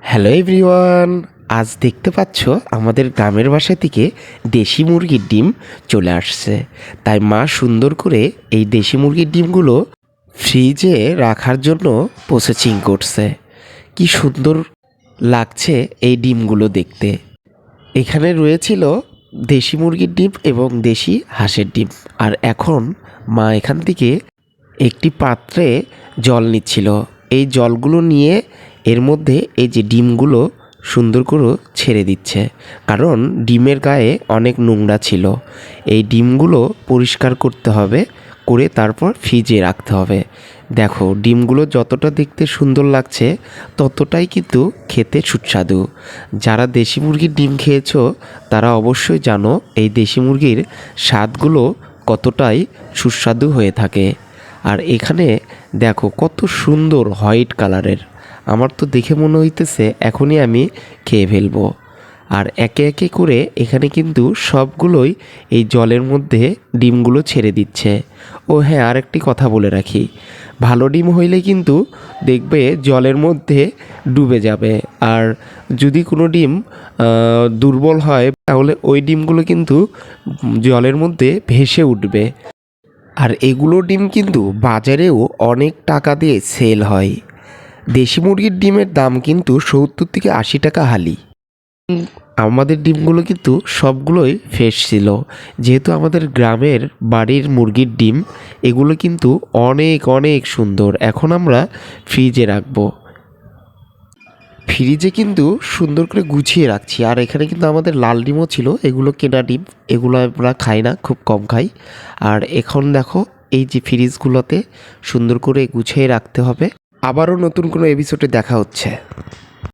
Hello everyone, আজ দেখতে পাচ্ছ আমাদের গ্রামের বাসা থেকে দেশি মুরগির ডিম চলে আসছে। তাই মা সুন্দর করে এই দেশি মুরগির ডিমগুলো ফ্রিজে রাখার জন্য প্রসেসিং করছে। কি সুন্দর লাগছে এই ডিমগুলো দেখতে। এখানে রয়েছিল দেশি মুরগির ডিম এবং দেশি হাঁসের ডিম, আর এখন মা এখান থেকে একটি পাত্রে জল নিচ্ছিল। এই জলগুলো নিয়ে এর মধ্যে এই যে ডিমগুলো সুন্দর করে ছেড়ে দিচ্ছে, কারণ ডিমের গায়ে অনেক নোংরা ছিল। এই ডিমগুলো পরিষ্কার করতে হবে, করে তারপর ফ্রিজে রাখতে হবে। দেখো ডিমগুলো যতটা দেখতে সুন্দর লাগছে ততটাই কিন্তু খেতে সুস্বাদু। যারা দেশি মুরগির ডিম খেয়েছো তারা অবশ্যই জানো এই দেশি মুরগির স্বাদগুলো কতটাই সুস্বাদু হয়ে থাকে। আর এখানে দেখো কত সুন্দর হোয়াইট কালারের, আমার তো দেখে মনে হইতেছে এখনই আমি খেয়ে ফেলবো। আর একে একে করে এখানে কিন্তু সবগুলোই এই জলের মধ্যে ডিমগুলো ছেড়ে দিচ্ছে। ও হ্যাঁ, আরেকটি কথা বলে রাখি, ভালো ডিম হইলে কিন্তু দেখবে জলের মধ্যে ডুবে যাবে, আর যদি কোনো ডিম দুর্বল হয় তাহলে ওই ডিমগুলো কিন্তু জলের মধ্যে ভেসে উঠবে। আর এগুলো ডিম কিন্তু বাজারেও অনেক টাকা দিয়ে সেল হয়। দেশি মুরগির ডিমের দাম কিন্তু 70 থেকে 80 টাকা হালি। আমাদের ডিমগুলো কিন্তু সবগুলোই ফ্রেশ ছিল, যেহেতু আমাদের গ্রামের বাড়ির মুরগির ডিম, এগুলো কিন্তু অনেক অনেক সুন্দর। এখন আমরা ফ্রিজে রাখবো, ফ্রিজে কিন্তু সুন্দর করে গুছিয়ে রাখছি। আর এখানে কিন্তু আমাদের লাল ডিমও ছিল, এগুলো কেনা ডিম, এগুলো আমরা খাই না, খুব কম খাই। আর এখন দেখো এই যে ফ্রিজগুলোতে সুন্দর করে গুছিয়ে রাখতে হবে। আবারও নতুন কোনো এপিসোডে দেখা হচ্ছে।